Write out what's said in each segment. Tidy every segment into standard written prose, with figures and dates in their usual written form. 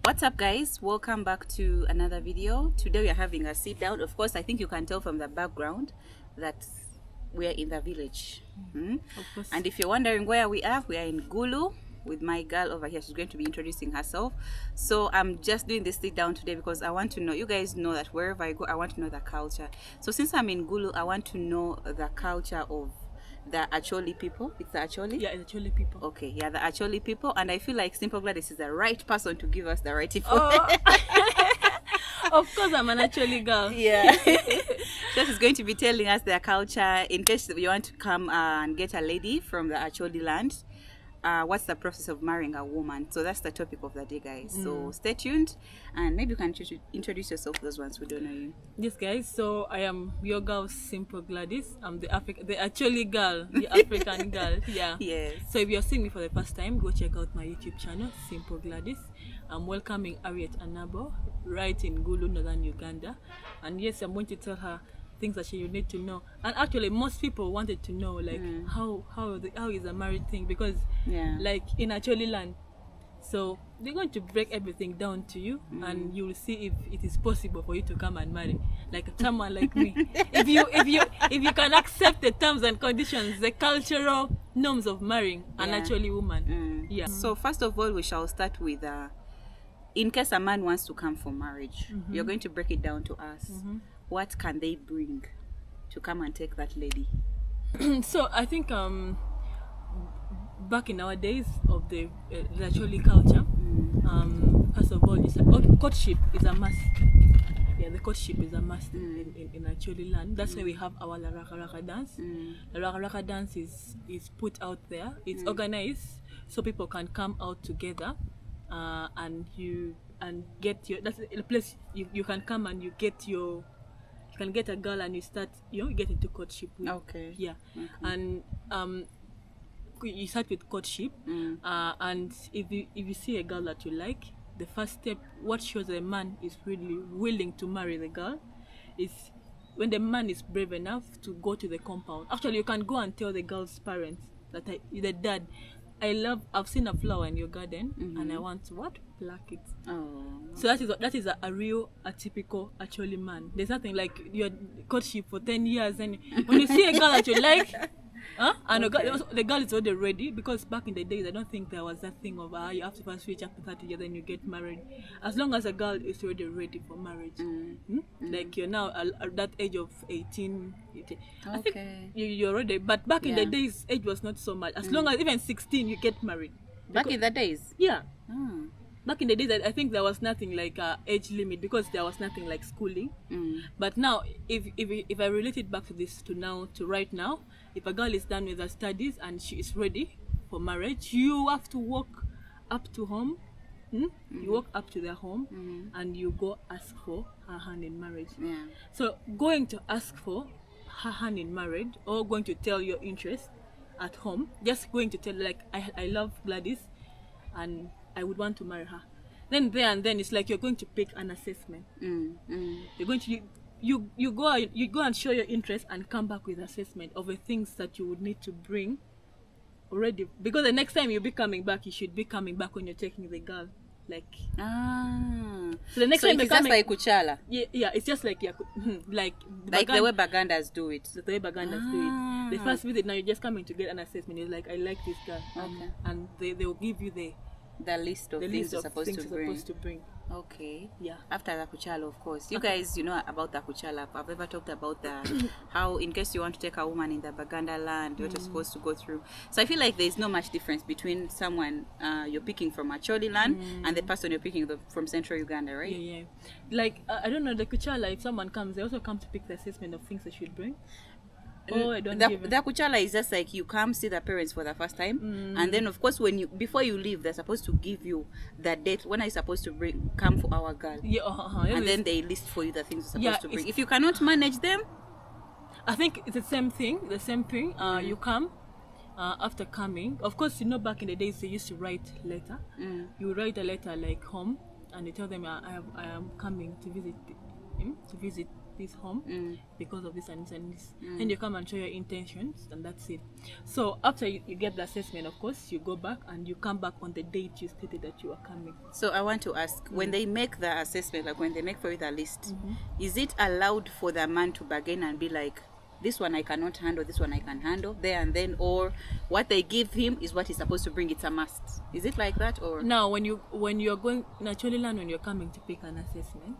What's up, guys? Welcome back to another video. Today we are having a sit down. Of course, I think you can tell from the background that we are in the village. Of course. And if you're wondering where we are in Gulu with my girl over here. She's going to be introducing herself. So I'm just doing this sit down today because I want to know, you guys know that wherever I go, I want to know the culture. So since I'm in Gulu, I want to know the culture of the Acholi people. It's the Acholi? Yeah, it's Acholi people. Okay, yeah, the Acholi people. And I feel like Simple Gladys is the right person to give us the right info. Oh. Of course, I'm an Acholi girl. Yeah. So she's going to be telling us their culture. In case you want to come and get a lady from the Acholi land, what's the process of marrying a woman? So that's the topic of the day, guys. So stay tuned, and maybe you can introduce yourself to those ones who don't know you. Yes, guys. So I am your girl, Simple Gladys. I'm the Acholi girl, the African girl. Yeah. Yes. So if you're seeing me for the first time, go check out my YouTube channel, Simple Gladys. I'm welcoming Harriet Anabo right in Gulu, northern Uganda, and yes, I'm going to tell her things that you need to know. And actually, most people wanted to know like how is a married thing, because like in Acholi land, so they're going to break everything down to you, and you will see if it is possible for you to come and marry like someone like me. if you can accept the terms and conditions, the cultural norms of marrying an Acholi woman. So first of all, we shall start with in case a man wants to come for marriage, you're going to break it down to us. What can they bring to come and take that lady? So I think back in our days of the Acholi culture, first of all, courtship is a must. Yeah, the courtship is a must in Acholi land. That's why we have our La Raka Raka dance. The Raka Raka dance is put out there. It's organized so people can come out together and get your, that's the place you can come and you can get a girl and you start, you get into courtship with. Okay. Yeah. And you start with courtship, and if you see a girl that you like, the first step, what shows a man is really willing to marry the girl, is when the man is brave enough to go to the compound. Actually, you can go and tell the girl's parents that the dad, I've seen a flower in your garden and I want to pluck it. Oh. So that is a real, typical Acholi man. There's nothing like your courtship for 10 years, and when you see a girl that you like, and the girl is already ready, because back in the days I don't think there was that thing of you have to first reach up to 30 years then you get married. As long as a girl is already ready for marriage, like you're now at that age of 18, I think you're ready. But back in the days, age was not so much. As long as even 16 you get married. Back in the days? Yeah. Back in the days, I think there was nothing like age limit, because there was nothing like schooling. But now, if I relate it back to this, to right now, if a girl is done with her studies and she is ready for marriage, you have to walk up to home. You walk up to their home and you go ask for her hand in marriage. So going to ask for her hand in marriage, or going to tell your interest at home, just going to tell like I love Gladys and I would want to marry her. Then there and then it's like you're going to pick an assessment. You're going to you go and show your interest and come back with assessment of the things that you would need to bring already, because the next time you'll be coming back, you should be coming back when you're taking the girl. Like so the next time it's just like Kuchala. Yeah, it's just like like the way Bagandas do it. The way Bagandas do it. The first visit, now you're just coming to get an assessment. You're like, I like this girl, and they will give you the list of things you're supposed to bring. Okay. Yeah. After the Kuchala, of course. You guys, you know about the Kuchala. I've ever talked about how, in case you want to take a woman in the Baganda land, what you're supposed to go through. So I feel like there's no much difference between someone you're picking from Acholi land and the person you're picking from Central Uganda, right? Yeah. Like, I don't know, the Kuchala, if someone comes, they also come to pick the assessment of things they should bring. Oh, I don't give it. The Kuchala is just like you come see the parents for the first time, and then of course before you leave, they're supposed to give you the date when are you supposed to come for our girl. And then they list for you the things you're supposed to bring. If you cannot manage them, I think it's the same thing. You come after coming. Of course, back in the days they used to write letter. You write a letter like home, and you tell them I am coming to visit this home because of this and this and this. And you come and show your intentions, and that's it. So after you get the assessment, of course, you go back and you come back on the date you stated that you are coming. So I want to ask, when they make the assessment, like when they make for you the list, is it allowed for the man to bargain and be like, this one I cannot handle, this one I can handle, there and then, or what they give him is what he's supposed to bring? It's a must. Is it like that? Or now when you're going in Acholi land, when you're coming to pick an assessment,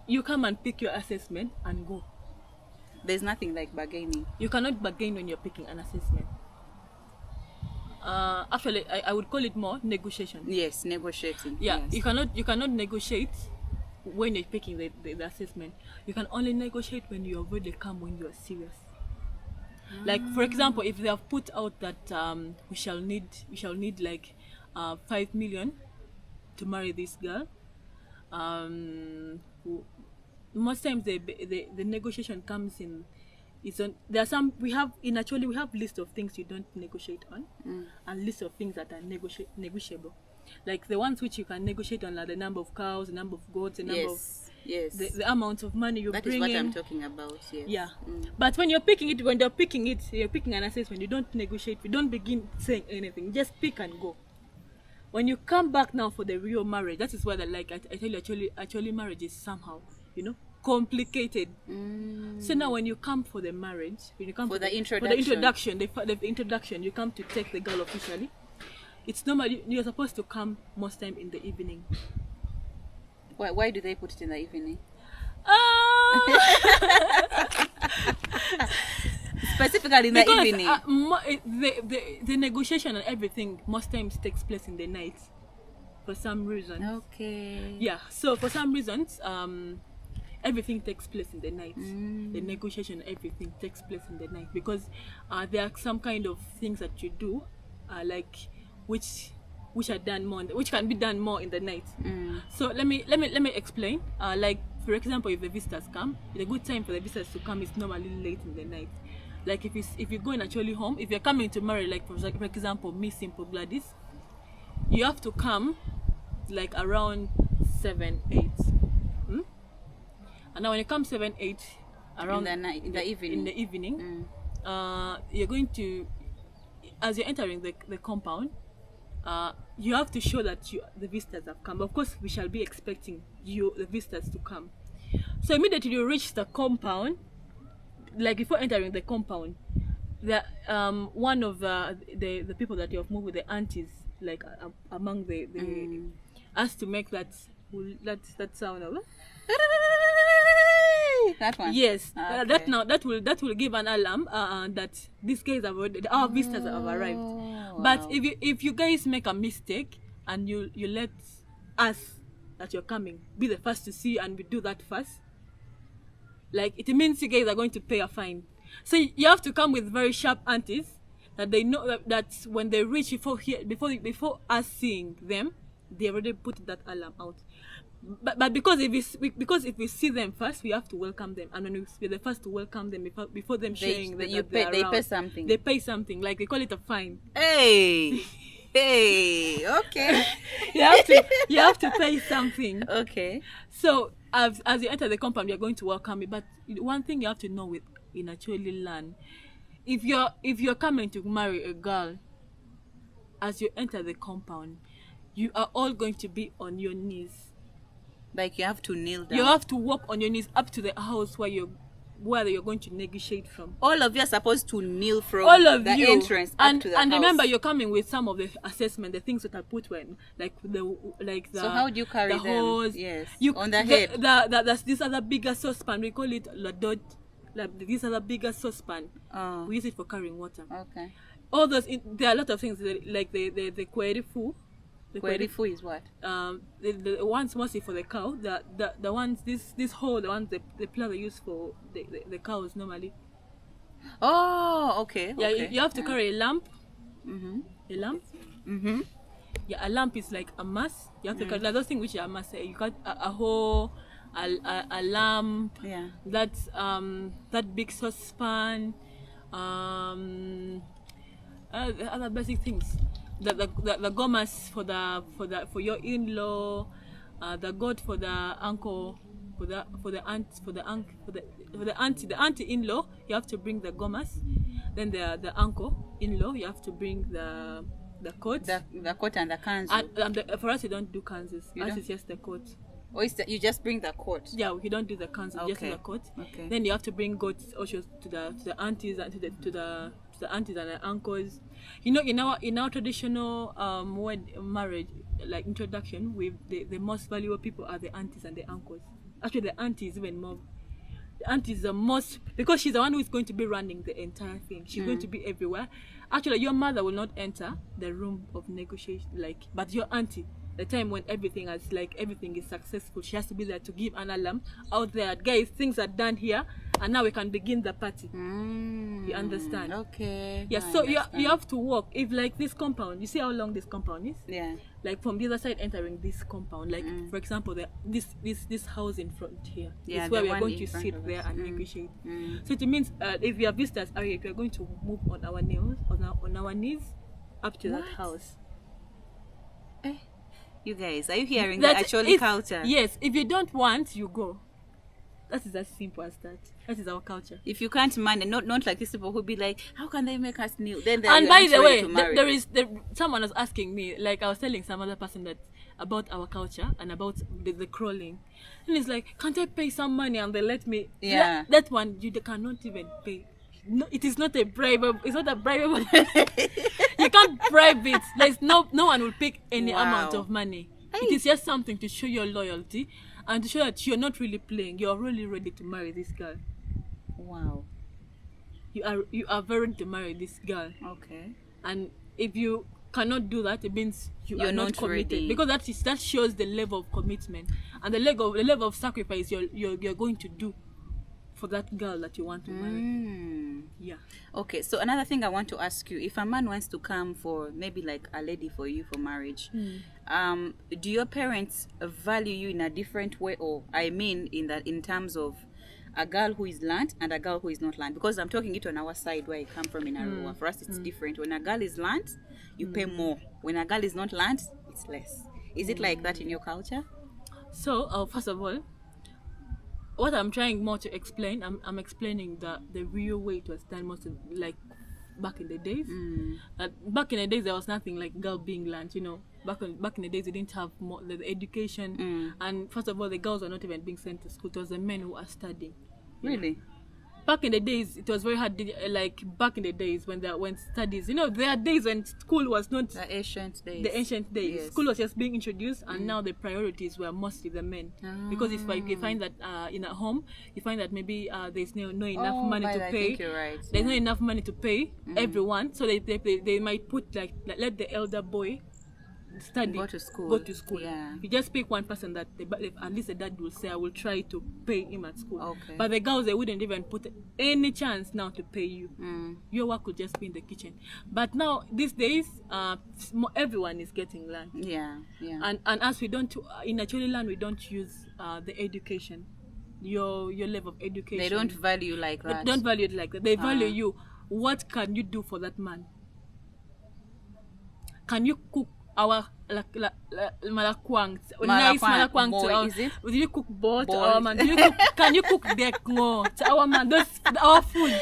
you come and pick your assessment and go. There's nothing like bargaining. You cannot bargain when you're picking an assessment. Actually, I would call it more negotiation. Yes, negotiating. Yeah, yes. you cannot negotiate when you're picking the assessment. You can only negotiate when you already come, when you are serious. Like for example, if they have put out that we shall need like 5 million to marry this girl, most times the negotiation comes in. There are some we have list of things you don't negotiate on, and list of things that are negotiable. Like the ones which you can negotiate on are the number of cows, the number of goats, the number of the amount of money you bring in. That is what I'm talking about. Yes. Yeah. But when you're picking an assessment, you don't negotiate. You don't begin saying anything. You just pick and go. When you come back now for the real marriage, that is why I tell you, actually marriage is somehow, complicated. So now when you come for the marriage, when you come for the introduction, you come to take the girl officially. It's normal. You're supposed to come most time in the evening. Why do they put it in the evening? Specifically in the evening. The negotiation and everything most times takes place in the night, for some reason. Okay. Yeah. So for some reasons, everything takes place in the night. The negotiation, everything takes place in the night because there are some kind of things that you do, like which are done more, which can be done more in the night. So let me explain. Like for example, if the visitors come, the good time for the visitors to come is normally late in the night. Like if you go in Acholi home, if you're coming to marry, like for example, me, Simple Gladys, you have to come like around 7, 8. And now when you come 7, 8, around in the evening, you're going to, as you're entering the compound, you have to show that the visitors have come. Of course, we shall be expecting the visitors to come. So immediately you reach the compound, like before entering the compound, one of the people that you have moved with, the aunties, like among the has to make that sound of that one. Yes. Okay. That will give an alarm that these guys our visitors have arrived. Wow. But if you guys make a mistake and you let us that you're coming be the first to see, and we do that first, like it means you guys are going to pay a fine. So you have to come with very sharp aunties that they know that when they reach before us seeing them, they already put that alarm out. But because if we see them first, we have to welcome them, and when we're the first to welcome them before them showing that they pay something. They pay something, like they call it a fine. Hey, okay. you have to pay something. Okay. So as you enter the compound, you're going to welcome me. But one thing you have to know in Acholi land, if you're coming to marry a girl, as you enter the compound, you are all going to be on your knees. Like you have to kneel down. You have to walk on your knees up to the house where you're going to negotiate from. All of you are supposed to kneel from the entrance up to the house. And remember, you're coming with some of the assessment, the things that are put when, like the. So how do you carry the hose? Yes. On the head. That's this other bigger saucepan. We call it ladot. Like this other bigger saucepan. We use it for carrying water. Okay. All those. There are a lot of things like the kwerifu. The kwerifu is what? The ones mostly for the cow. The ones this hole, the ones the plow they use for the cows normally. Oh, okay. Yeah, okay. You have to carry a lamp. A lamp. Yeah, a lamp is like a mass. You have to carry those things which are a mass. You got a hoe, a lamp. Yeah. That big saucepan. Other basic things. The gomas for your in-law, the goat for the uncle, the auntie in-law, you have to bring the gomas. Then the uncle in-law, you have to bring the coat. The coat and the kanzu. And for us, you don't do kanzus. It's just the coat. Or you just bring the coat? Yeah, you don't do the kanzu, just the coat. Okay. Then you have to bring goats also to the aunties and to the aunties and the uncles. You know, in our traditional marriage, like introduction, the most valuable people are the aunties and the uncles. Actually, the auntie is even more. The auntie is the most, because she's the one who is going to be running the entire thing. She's going to be everywhere. Actually, your mother will not enter the room of negotiation, but your auntie, the time when everything is successful, she has to be there to give an alarm out there. Guys, things are done here, and now we can begin the party. You understand? Okay. Yeah. So you have to walk. If this compound, you see how long this compound is? Yeah. Like from the other side entering this compound, for example, this house in front here is where we are going to sit there and negotiate. So it means if we are visitors, if we are going to move on our knees up to that house. You guys, are you hearing the Acholi culture? Yes. If you don't want, you go. That is as simple as that. That is our culture. If you can't manage, not like these people who be like, how can they make us kneel? Then and by the way, someone was asking me, like I was telling some other person that about our culture and about the crawling, and it's like, can't I pay some money and they let me? Yeah. That one you cannot even pay. No, it is not a bribe. It's not a bribe. You can't bribe it. There's no one will pick any amount of money. It is just something to show your loyalty and to show that you're not really playing. You're really ready to marry this girl. Wow. You are very ready to marry this girl. Okay. And if you cannot do that, it means you're not committed. Ready. Because that shows the level of commitment and the level of sacrifice you're going to do for that girl that you want to marry. Yeah. Okay, so another thing I want to ask you, if a man wants to come for maybe like a lady for you for marriage, do your parents value you in a different way, or I mean in terms of a girl who is land and a girl who is not land? Because I'm talking it on our side where I come from in Arua. For us it's different. When a girl is land, you pay more. When a girl is not land, it's less. Is it like that in your culture? So first of all, what I'm trying more to explain, I'm explaining the real way it was done most of, like back in the days. Back in the days there was nothing like girl being land, Back in the days they didn't have more the education, and first of all the girls were not even being sent to school. It was the men who were studying. Really? Back in the days it was very hard. Like back in the days when studies, there are days when school was not the ancient days. Yes. School was just being introduced, and now the priorities were mostly the men. Because if you find that in a home, you find that maybe there's no enough money to pay. I think you're right. There's not enough money to pay everyone, so they might put let the elder boy study, go to school. Yeah. You just pick one person that at least the dad will say, I will try to pay him at school. Okay. But the girls, they wouldn't even put any chance now to pay you. Your work would just be in the kitchen. But now these days, everyone is getting land. Yeah. And as we don't in Acholi land, we don't use the education, your level of education. They don't value like that. They don't value it like that. They value you. What can you do for that man? Can you cook our malakwang? Nice malakwang to our. Do you cook both to our man? Can you cook bekmo to our man? Our food.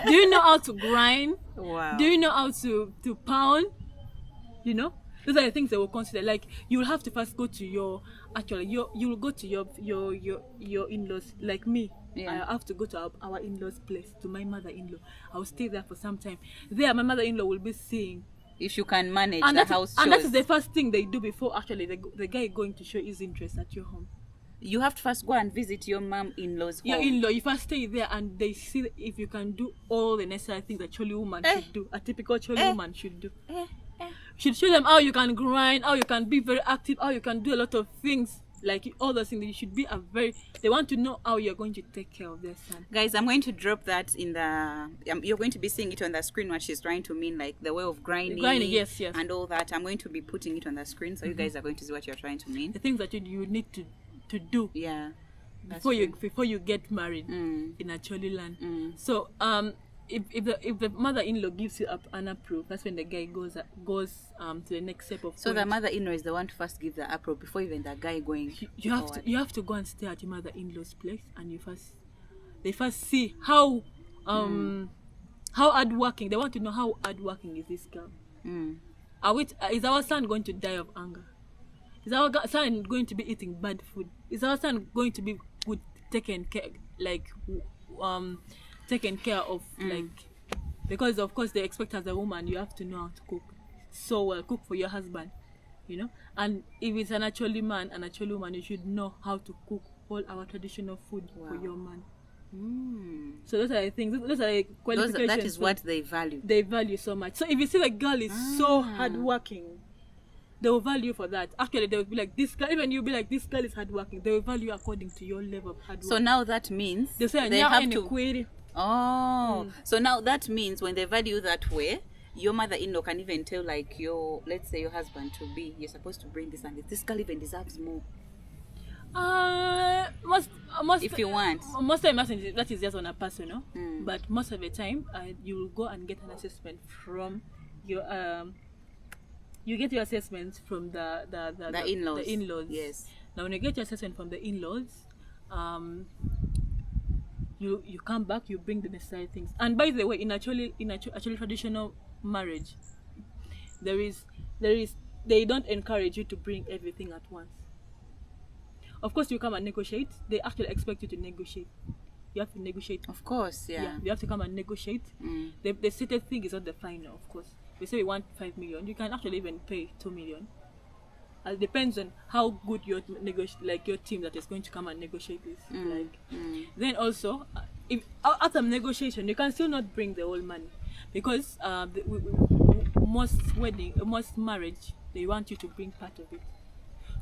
Do you know how to grind? Wow. Do you know how to pound? Those are the things they will consider. Like, you will have to first go to you will go to your in-laws. Like me, I have to go to our in-laws place, to my mother-in-law. I will stay there for some time. There, my mother-in-law will be seeing if you can manage and the house chores. And that is the first thing they do before actually the guy going to show his interest at your home. You have to first go and visit your mom-in-law's home. Your in-law, you first stay there and they see if you can do all the necessary things a Choli woman should do. A typical Choli woman should do. Should show them how you can grind, how you can be very active, how you can do a lot of things. Like all those things, you should be they want to know how you're going to take care of their son. Guys, I'm going to drop that in you're going to be seeing it on the screen, what she's trying to mean, like the way of grinding, yes, and all that. I'm going to be putting it on the screen, so you guys are going to see what you're trying to mean. The things that you need to do before you get married in Acholi land. So if the mother-in-law gives you an approve, that's when the guy goes to the next step of So point. the mother-in-law is the one to first give the approval before even the guy going. You have to go and stay at your mother-in-law's place, and they first see how hardworking. They want to know how hardworking is this girl. Is our son going to die of hunger? Is our son going to be eating bad food? Is our son going to be good, taken care of, like, because of course they expect as a woman you have to know how to cook so well, cook for your husband, and if it's an Acholi man, an Acholi woman, you should know how to cook all our traditional food for your man. So those are the things, those are the qualifications. That is what they value so much. So if you see the girl is so hardworking, they will value for that. Actually, they will be like, this girl, even you'll be like, this girl is hardworking. They will value according to your level of hard work. So now that means they say, they have to query. So now that means when they value that way, your mother-in-law can even tell, like, let's say your husband to be, you're supposed to bring this and this. This girl even deserves more. If you want. Most of the time that is just on a personal, but most of the time you will go and get an assessment from your you get your assessment from the in-laws. The in-laws. Yes. Now when you get your assessment from the in-laws, you come back, you bring the necessary things. And by the way, in actually traditional marriage, they don't encourage you to bring everything at once. Of course, you come and negotiate. They actually expect you to negotiate. You have to negotiate. Of course, yeah. You have to come and negotiate. The stated thing is not the final, of course. We say we want 5 million. You can actually even pay 2 million. It depends on how good your team that is going to come and negotiate is. Then also, if after negotiation, you can still not bring the whole money, because most marriage, they want you to bring part of it.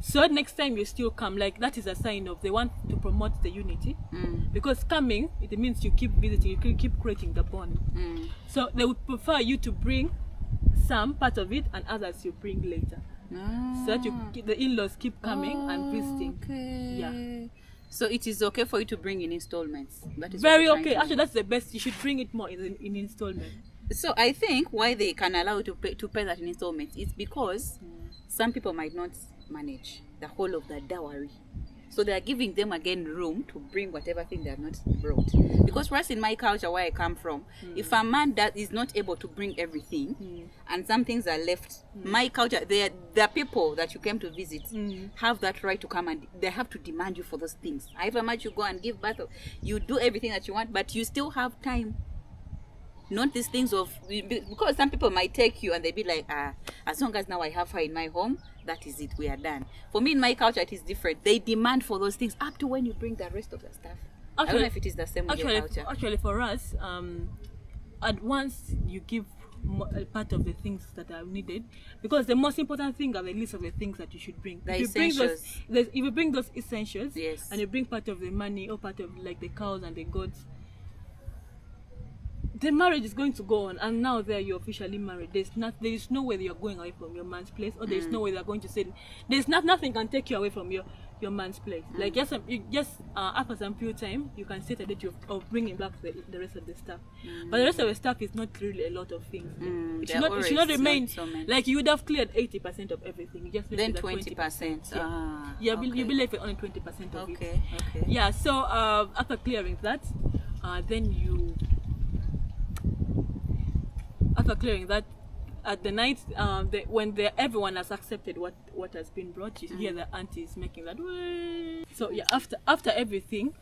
So next time you still come, like, that is a sign of they want to promote the unity, because coming, it means you keep visiting, you keep creating the bond. So they would prefer you to bring some part of it and others you bring later, so that the in-laws keep coming and visiting. Okay. Yeah. So it is okay for you to bring in installments. That is very okay. Actually, that's the best. You should bring it more in installment. So I think why they can allow you to pay that in installments is because some people might not manage the whole of the dowry, so they are giving them again room to bring whatever thing they have not brought. Because for us in my culture, where I come from, if a man that is not able to bring everything and some things are left, my culture, the people that you came to visit have that right to come and they have to demand you for those things. However much you go and give birth, you do everything that you want, but you still have time. Not these things of, because some people might take you and they be like, as long as now I have her in my home, that is it, we are done. For me, in my culture, it is different. They demand for those things up to when you bring the rest of the stuff. Actually, I don't know if it is the same with your culture. Actually, for us, at once you give part of the things that are needed, because the most important thing are the list of the things that you should bring. If you bring those essentials, yes, and you bring part of the money or part of like the cows and the goats, the marriage is going to go on, and now there you're officially married. There is no way that you're going away from your man's place, or there's no way they're going to say nothing can take you away from your man's place. Like after some few time you can set a date of bringing back the rest of the stuff, but the rest of the stuff is not really a lot of things. It should not remain so like you would have cleared 80% of everything. You just then 20%. You'll be left with only 20% of it. Okay. Yeah. So after clearing that, after clearing that, at the night, when everyone has accepted what has been brought, you hear the aunties making that way. So yeah, after everything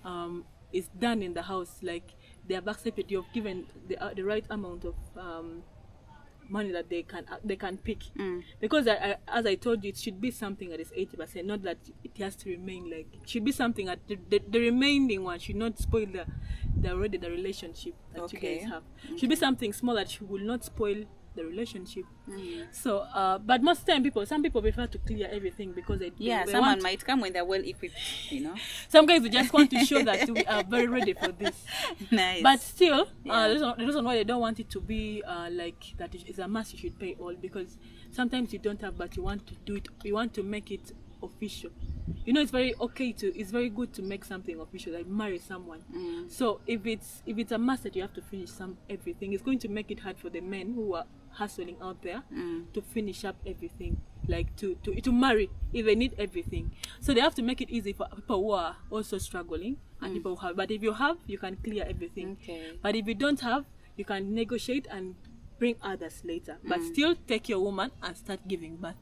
is done in the house, like they have accepted, you've given the right amount of money that they can pick, because as I told you, it should be something that is 80%, not that it has to remain. Like, it should be something that the remaining one should not spoil the relationship that you guys have. Should be something small that will not spoil the relationship. So but most time some people prefer to clear everything because they someone might come when they're well equipped, some guys just want to show that we are very ready for this. Nice. But still, the reason why they don't want it to be like that is a must, you should pay all, because sometimes you don't have, but you want to do it, you want to make it official. you know, it's very good to make something official, like marry someone. So if it's a must that you have to finish everything, it's going to make it hard for the men who are hustling out there to finish up everything, like to marry if they need everything. So they have to make it easy for people who are also struggling and people who have. But if you have, you can clear everything. Okay. But if you don't have, you can negotiate and bring others later. But still take your woman and start giving birth.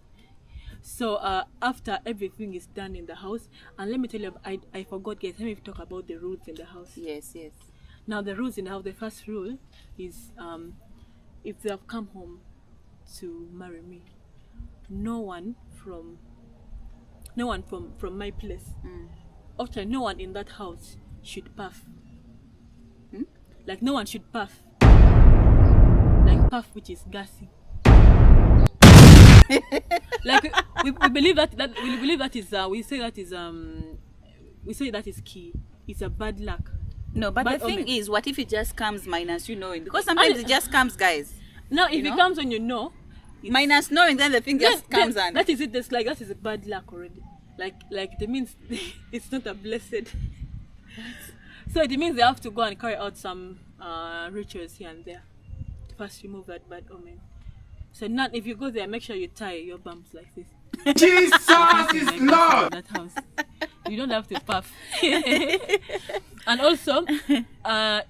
So after everything is done in the house, and let me tell you, I forgot, guys, let me talk about the rules in the house. Yes. Now the rules in the house, the first rule is if they have come home to marry me, no one from my place, actually no one in that house should puff. Like no one should puff. Like puff, which is gassy. Like we believe that is we say that is key. It's a bad luck. No, but Bad the thing omen. is, what if it just comes minus you knowing? Because sometimes it just comes, guys. Now if You it know? comes when you know, Minus knowing, then the thing just comes then, and that is it. That's like that is a bad luck already. Like it means it's not a blessed. So it means they have to go and carry out some rituals here and there to first remove that bad omen. So now, if you go there, make sure you tie your bumps like this. Jesus is Lord. That house. You don't have to puff. And also,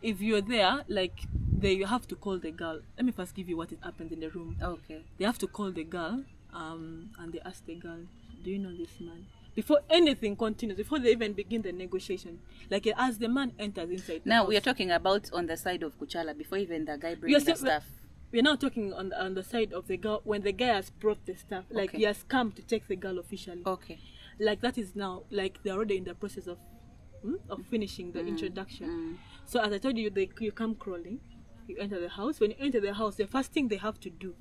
if you're there, like you have to call the girl. Let me first give you what happened in the room. okay. They have to call the girl, and they ask the girl, "Do you know this man?" Before anything continues, before they even begin the negotiation, like as the man enters inside. The Now house, we are talking about on the side of Kuchala before even the guy brings the stuff. We're now talking on the side of the girl when the guy has brought the stuff, like Okay. he has come to take the girl officially. Okay. Like that is now like they're already in the process of finishing the introduction. So as I told you, you come crawling, you enter the house. When you enter the house, the first thing they have to do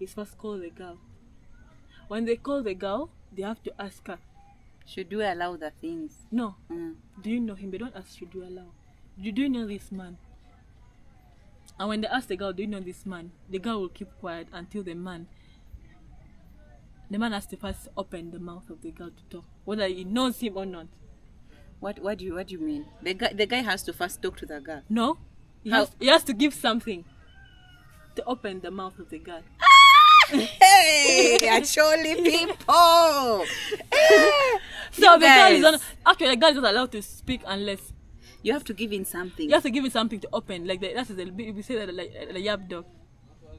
is first call the girl. When they call the girl, they have to ask her, Should we allow the things? "No, do you know him?" They don't ask, "Should you allow? Do you know this man?" And when they ask the girl, "Do you know this man?" the girl will keep quiet until the man has to first open the mouth of the girl to talk, whether he knows him or not. What do you mean? The guy has to first talk to the girl. No, he How? has to give something to open the mouth of the girl. Hey, Acholi people. So You the girl is guys. actually the girl is not allowed to speak unless You have to give in something. you have to give it something to open. Like that is we say that like the yab dog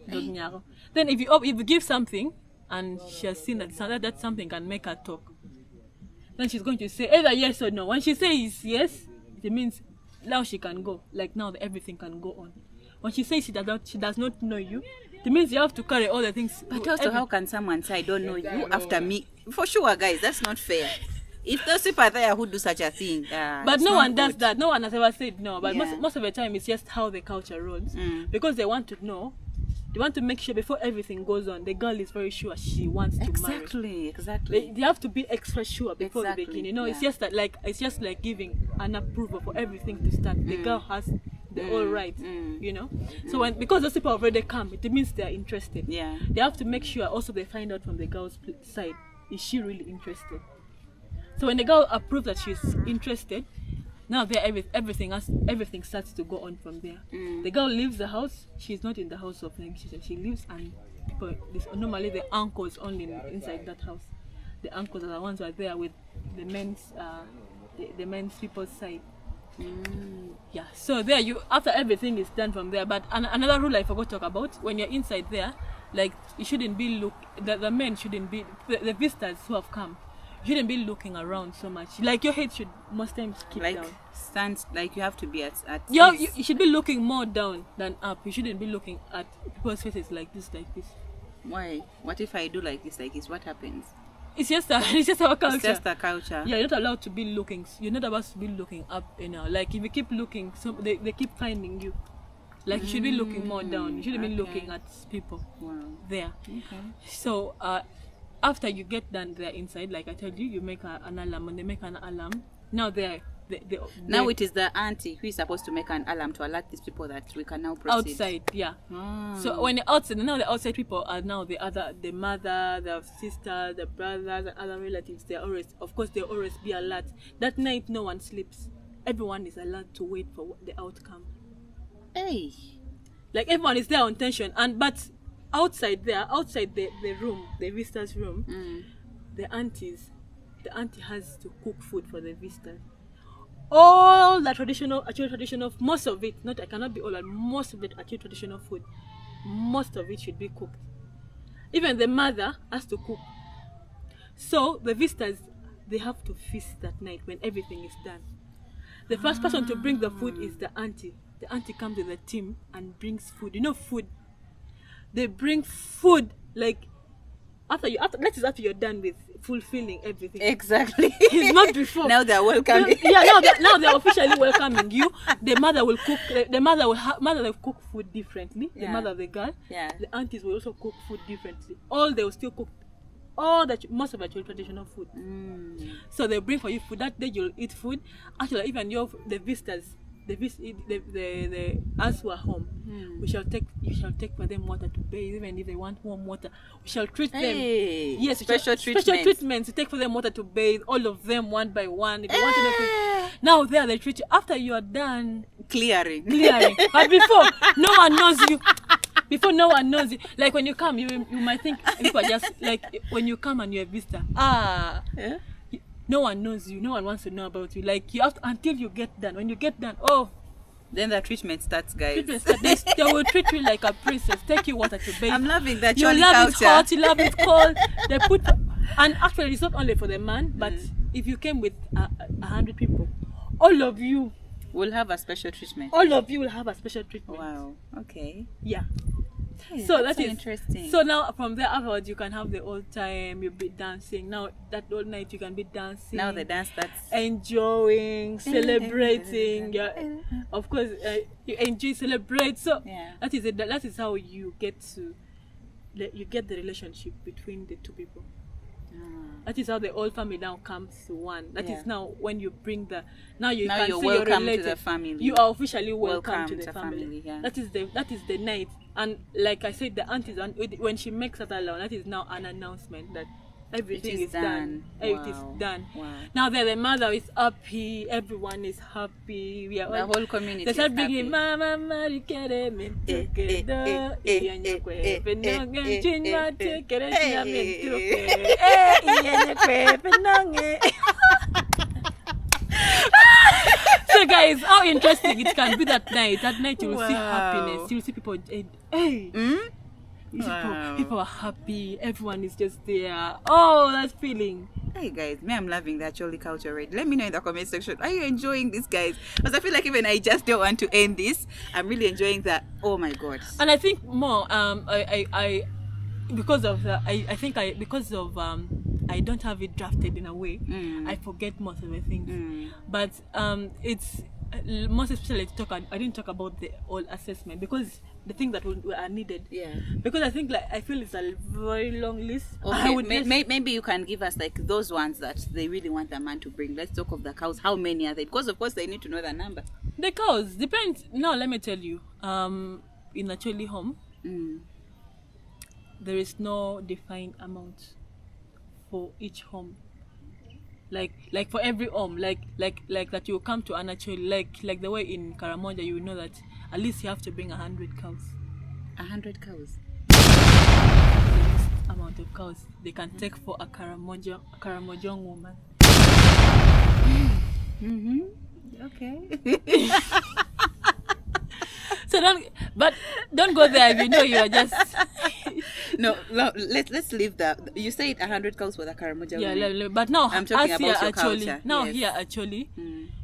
nyaro. Then if you give something and she has seen that something can make her talk, then she's going to say either yes or no. When she says yes, it means now she can go. Like now everything can go on. When she says she does not know you, it means you have to carry all the things. But also, how can someone say I don't know you after me? For sure, guys, that's not fair. If those people are there who do such a thing, But it's no not one does good. that. No one has ever said no. But Yeah. most of the time, it's just how the culture rolls. Because they want to know. They want to make sure before everything goes on, the girl is very sure she wants to marry. Exactly. They have to be extra sure before Exactly, they begin. You know, yeah. it's just like giving an approval for everything to start. The girl has the all right. You know. So because those people have already come, it means they are interested. Yeah. They have to make sure also they find out from the girl's side, is she really interested? So when the girl approves that she's interested, now there everything starts to go on from there. The girl leaves the house. She's not in the house of negotiation. She leaves, and normally the uncles is only inside that house. The uncles are the ones who are there with the men's people's side. Yeah. So there after everything is done from there. But another rule I forgot to talk about: when you're inside there, like you shouldn't be the men shouldn't be the visitors who have come. You shouldn't be looking around so much. Like your head should most times keep Like down. stand, like you have to be at You ease. should be looking more down than up. You shouldn't be looking at people's faces like this. Why? What if I do like this? What happens? It's just our culture. It's just a culture. Yeah, you're not allowed to be looking. You're not allowed to be looking up. Like if you keep looking, so they keep finding you. Like you should be looking more down. You shouldn't be looking at people there. Okay. So after you get done there inside, like I told you, you make an alarm. When they make an alarm, now there Now it is the auntie who is supposed to make an alarm to alert these people that we can now proceed. Outside, yeah. So when the outside, now the outside people are now the mother, the sister, the brothers, and other relatives. They're always be alert. That night, no one sleeps. Everyone is alert to wait for the outcome. Hey, like everyone is there on tension, but outside the room, the visitors' room, the auntie has to cook food for the visitors. All the traditional, most of it, I cannot be all, but most of it actually traditional food. Most of it should be cooked. Even the mother has to cook. So the visitors, they have to feast that night when everything is done. The first person to bring the food is the auntie. The auntie comes with the team and brings food. You know food. They bring food like after you're done with fulfilling everything. Exactly. It's not before. Now they're welcoming. Yeah, now they're officially welcoming you. The mother will cook. The mother will cook food differently. The mother of the girl. Yeah. The aunties will also cook food differently. They will still cook most of the traditional food. So they bring for you food. That day you'll eat food. Actually, even the visitors. The us who are home, you shall take for them water to bathe, even if they want warm water. We shall treat them. Yes, special treatment to take for them water to bathe. All of them one by one. If they want to now they treat you after you are done clearing. But before no one knows you. Before no one knows you. Like when you come, you might think people are just like when you come and you're a visitor. No one knows you. No one wants to know about you. Like you have to until you get done. When you get done, then the treatment starts, guys. They will treat you like a princess. Take you water to bathe. I'm loving that. You love it hot. You love it cold. They put, and actually, it's not only for the man, but if you came with 100 people, all of you will have a special treatment. All of you will have a special treatment. Wow. Okay. Yeah. Hey, so that's that is interesting. So now from there afterwards you can have the old time, you'll be dancing. Now that all night you can be dancing. Now the dance starts. Enjoying, celebrating. Of course, you enjoy, celebrate. So that is it. That is how you get the relationship between the two people. That is how the whole family now comes to one. That is now when you bring the now you now can you're see welcome you're related. to the family. You are officially welcome to the family. Yeah. That is the night. And like I said, the auntie when she makes that alarm, that is now an announcement that everything is done. Everything is done. Wow. Now the mother is happy. Everyone is happy. We are the whole community. They start is bringing happy. Mama So guys, how interesting it can be that night. That night you will see happiness. You will see people. People are happy. Everyone is just there. Oh, that feeling. Hey guys, I'm loving the Acholi culture already. Let me know in the comment section. Are you enjoying this, guys? Because I feel like even I just don't want to end this. I'm really enjoying that. Oh my god. And I think more. I because of I don't have it drafted in a way. I forget most of the things. But it's most especially I didn't talk about the whole assessment because the things that are needed. Yeah. Because I feel it's a very long list. Okay. Maybe you can give us like those ones that they really want the man to bring. Let's talk of the cows. How many are they? Because of course they need to know the number. The cows depends. Now let me tell you. In Acholi home, there is no defined amount for each home. Like for every home, like that you come to an Acholi, like the way in Karamoja, you know that at least you have to bring 100 cows. 100 cows. The least amount of cows they can take for a Karamojong woman. Okay. So don't go there if you know you are just no, let's leave that. You said 100 cows for the Karamoja woman. Yeah, but now I'm talking about your Acholi, culture. now here actually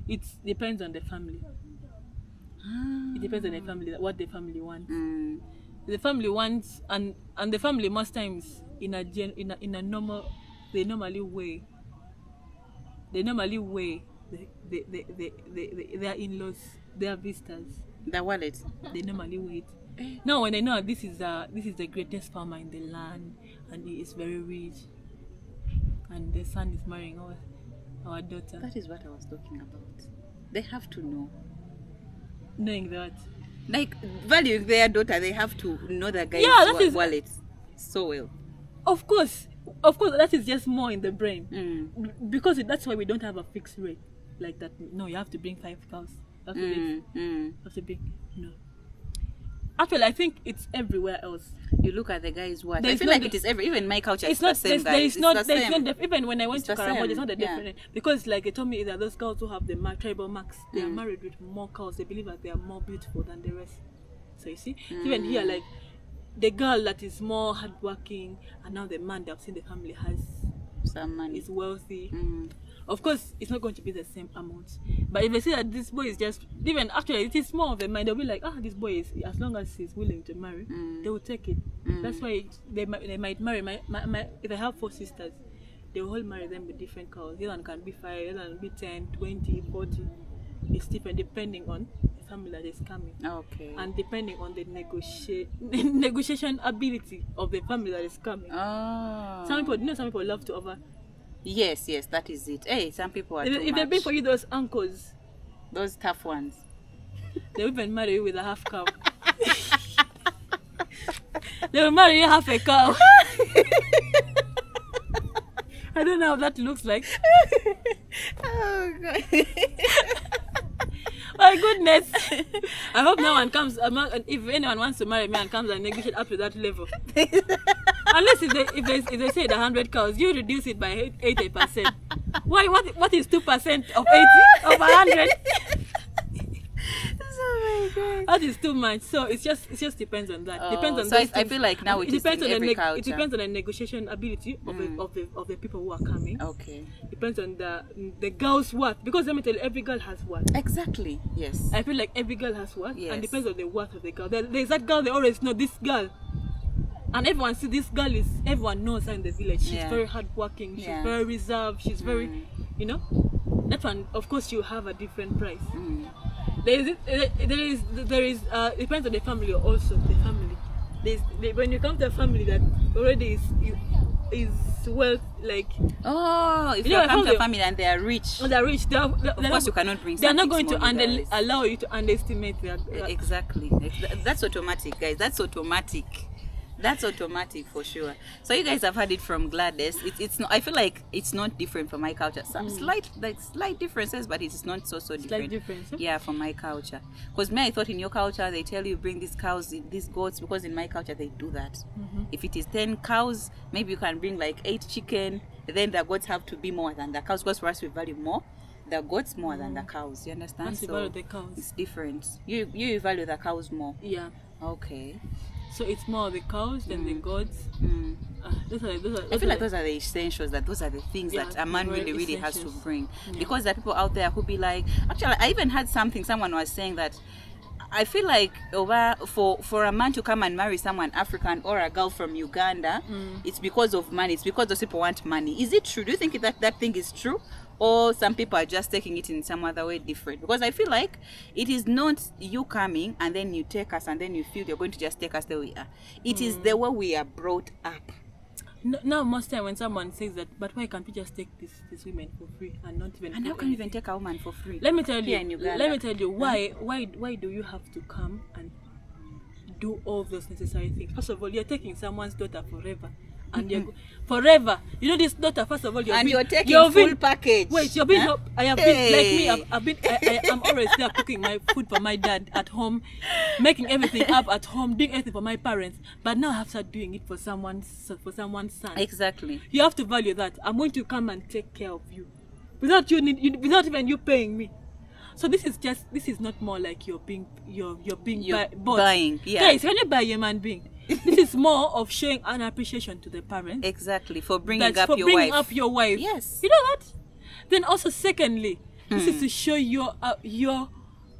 it depends on the family. It depends on the family, what the family wants. The family wants, and the family most times in a normal, they normally weigh their in-laws, their visitors. The wallet. They normally wait. Now when they know this is the greatest farmer in the land and he is very rich and the son is marrying our daughter. That is what I was talking about. They have to know. Knowing that. Like, valuing their daughter, they have to know the guy's Yeah, that is- wallet so well. Of course, that is just more in the brain. Because that's why we don't have a fixed rate like that. No, you have to bring 5 cows. You have to bring, no. Actually, I think it's everywhere else. You look at the guy's watch. I There's feel no like di- it is even my culture. It's It's not the same, there guys. is not It's the there is same. not even when I went It's to the Karamoja, same, it's not the yeah. different because like they told me that those girls who have the tribal marks, they are married with more cows. They believe that they are more beautiful than the rest. So you see, even here, like the girl that is more hardworking, and now the man that I've seen the family has Some money. is wealthy. Of course, it's not going to be the same amount. But if they say that this boy is just even actually, it is more of the mind. They'll be like, this boy is as long as he's willing to marry, they will take it. That's why they might marry. My if I have 4 sisters, they will all marry them with different cows. The other one can be 5, the other one can be 10, 20, 40. It's different depending on the family that is coming. Okay. And depending on the negotiation ability of the family that is coming. Oh. Some people love to over. Yes, that is it. Hey, some people are too If they much. bring for you those uncles, Those tough ones. they will even marry you with a half cow. They will marry you half a cow. I don't know how that looks like. Oh God. My goodness. I hope no one comes. If anyone wants to marry me and comes and negotiate up to that level. Unless if they say the 100 cows, you reduce it by 80%. Why? What is 2% of 80 of 100? Oh my God. That is too much. So it just depends on that. Depends on So those I things. feel like now it is depends in on every it culture. depends on the negotiation ability of the people who are coming. Okay. Depends on the girl's worth, because let me tell you, every girl has worth. Exactly. Yes. I feel like every girl has worth, Yes. and depends on the worth of the girl. There's that girl they always know, this girl, and everyone see this girl is, everyone knows her in the village. She's Yeah. very hardworking. She's Yeah. very reserved. She's very, that one. Of course, you have a different price. There is depends on the family also. The family. When you come to a family that already is wealth, like If you I come found to a the- family and they are rich, they're rich, of course you cannot bring. They're not something going to small, you guys. allow you to underestimate their. Exactly. That's automatic, guys. That's automatic. That's automatic for sure. So you guys have heard it from Gladys. It's not. I feel like it's not different from my culture. Some slight differences, but it's not so different. Slight difference. Huh? Yeah, from my culture. Because me, I thought in your culture they tell you bring these cows, these goats. Because in my culture they do that. If it is 10 cows, maybe you can bring like 8 chicken. Then the goats have to be more than the cows. Because for us we value more the goats more than the cows. You understand? Once you value the cows. It's different. You value the cows more. Yeah. Okay. So it's more the cows than the goats. Those are I feel like those are the essentials. Those are the things Yeah, that a man very really has to essentials. bring. Because there are people out there who be like. Actually, I even had someone was saying that. I feel like for a man to come and marry someone African or a girl from Uganda, it's because of money. It's because those people want money. Is it true? Do you think that thing is true? Or some people are just taking it in some other way different? Because I feel like it is not you coming and then you take us and then you feel you're going to just take us the way we are. It is the way we are brought up. Now most time when someone says that, but why can't we just take these women for free and not even? And pay how can you anything? even take a woman for free? Let me tell Here in you. Uganda. Let me tell you why do you have to come and do all those necessary things? First of all, you're taking someone's daughter forever, and you're forever. You know this daughter. First of all, You're taking full package. Wait, you're being. Huh? I have been like me. I've been. I'm always there cooking my food for my dad at home, making everything up at home, doing everything for my parents. But now I have started doing it for someone's son. Exactly. You have to value that. I'm going to come and take care of you, without without even you paying me. So this is not more like you're being bought. Buying. Yeah. Guys, when you buy a human being, this is more of showing an appreciation to the parents. Exactly. For bringing That's up for your bringing wife. up your wife. Yes. You know that. Then also, secondly, this is to show your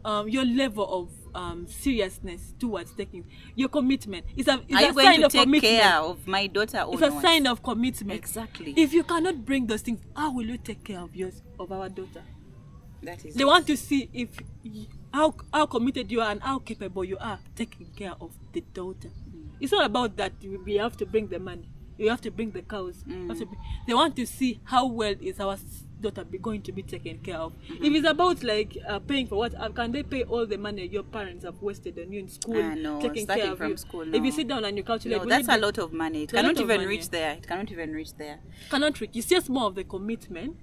level of seriousness towards taking your commitment. It's Are a you sign going to of take commitment. care of my daughter or It's not? a sign of commitment. Exactly. If you cannot bring those things, how will you take care of our daughter? That is They want to see how committed you are and how capable you are taking care of the daughter. It's not about that we have to bring the money. You have to bring the cows. They want to see how well is daughter be going to be taken care of. If it's about like paying for what, can they pay all the money your parents have wasted on you in school, No, taking starting care of from you? school, If you no. sit down and you calculate, No, will that's it a be- lot of money. It It's a lot cannot of even money. reach there. It cannot even reach there. cannot reach. It's just more of the commitment,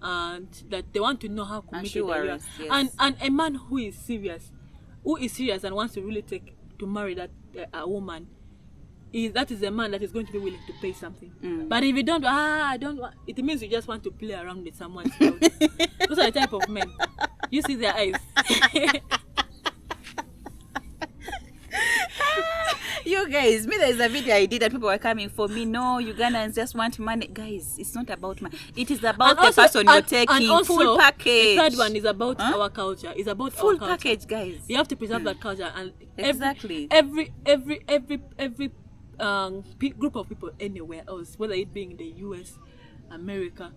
and that they want to know how committed you are. Assurance, yes. And a man who is serious and wants to really to marry that a woman, that is a man that is going to be willing to pay something. But if you don't, I don't want, it means you just want to play around with someone's clothes. Those are the type of men. You see their eyes. You guys, me, there's a video I did that people were coming for me. No, Ugandans just want money. Guys, it's not about money. It is about the person you're taking. And also, Full package. the third one is about our culture. It's about Full our culture. package, guys. You have to preserve that culture, and Exactly. every group of people anywhere else, whether it being in the US, America,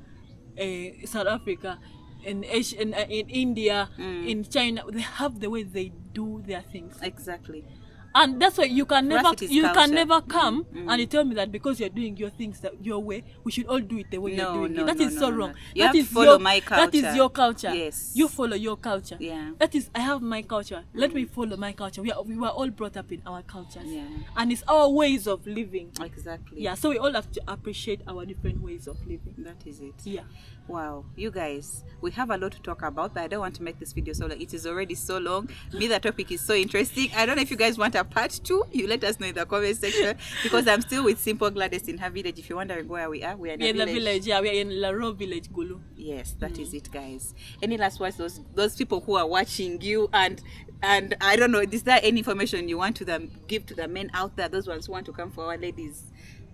South Africa, in Asia, in India, in China, they have the way they do their things. Exactly. And that's why you can For us, never it is you culture. can never come and you tell me that because you're doing your things that your way, we should all do it the way you're doing it. That is so wrong. You That have to is follow my culture. That is your culture. Yes. You follow your culture. Yeah. That is, I have my culture. Let me follow my culture. We were all brought up in our cultures. Yeah. And it's our ways of living. Exactly. Yeah. So we all have to appreciate our different ways of living. That is it. Yeah. Wow, you guys, we have a lot to talk about, but I don't want to make this video so long. It is already so long. Me, the topic is so interesting. I don't know if you guys want a part 2. You let us know in the comment section, because I'm still with Simple Gladys in her village. If you're wondering where we are in In a the village, yeah, we are in Laro village, Gulu. Yes, that is it, guys. Any last words, those people who are watching you, and I don't know, is there any information you want to give to the men out there, those ones who want to come for our ladies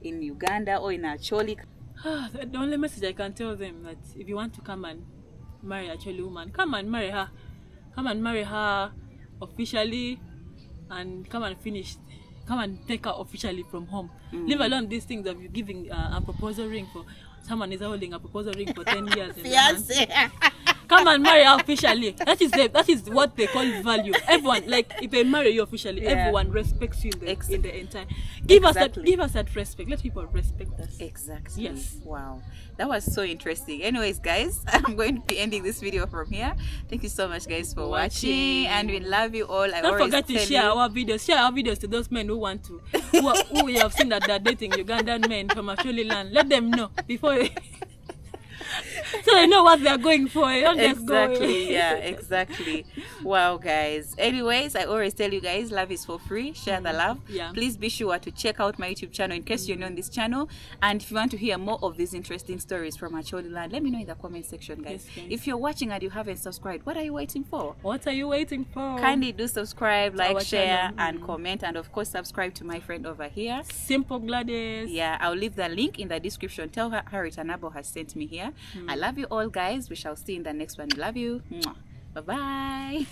in Uganda or in Acholi? The only message I can tell them that if you want to come and marry a Acholi woman, come and marry her. Come and marry her officially, and come and take her officially from home. Leave alone these things of you giving a proposal ring for someone is holding a proposal ring for 10 years. In the hand. Come and marry her officially. That is what they call value. Everyone, like, if they marry you officially, everyone respects you in the entire. Give us that respect. Let people respect us. Exactly. Yes. Wow, that was so interesting. Anyways, guys, I'm going to be ending this video from here. Thank you so much, guys, for watching, and we love you all. Don't forget to share our videos. Share our videos to those men who want to, who we have seen that they're dating Ugandan men from Acholi land. Let them know before. So they know what they're going for. Don't just go. Exactly. Yeah, exactly. Wow, guys. Anyways, I always tell you guys, love is for free. Share the love. Yeah. Please be sure to check out my YouTube channel in case you're new on this channel. And if you want to hear more of these interesting stories from Acholi land, let me know in the comment section, guys. Yes, guys. If you're watching and you haven't subscribed, what are you waiting for? What are you waiting for? Kindly do subscribe, like, Our share, channel. and comment, and of course subscribe to my friend over here. Simple Gladys. Yeah, I'll leave the link in the description. Tell her Harriet Anabo has sent me here. I love you all, guys. We shall see you in the next one. Love you. Bye bye.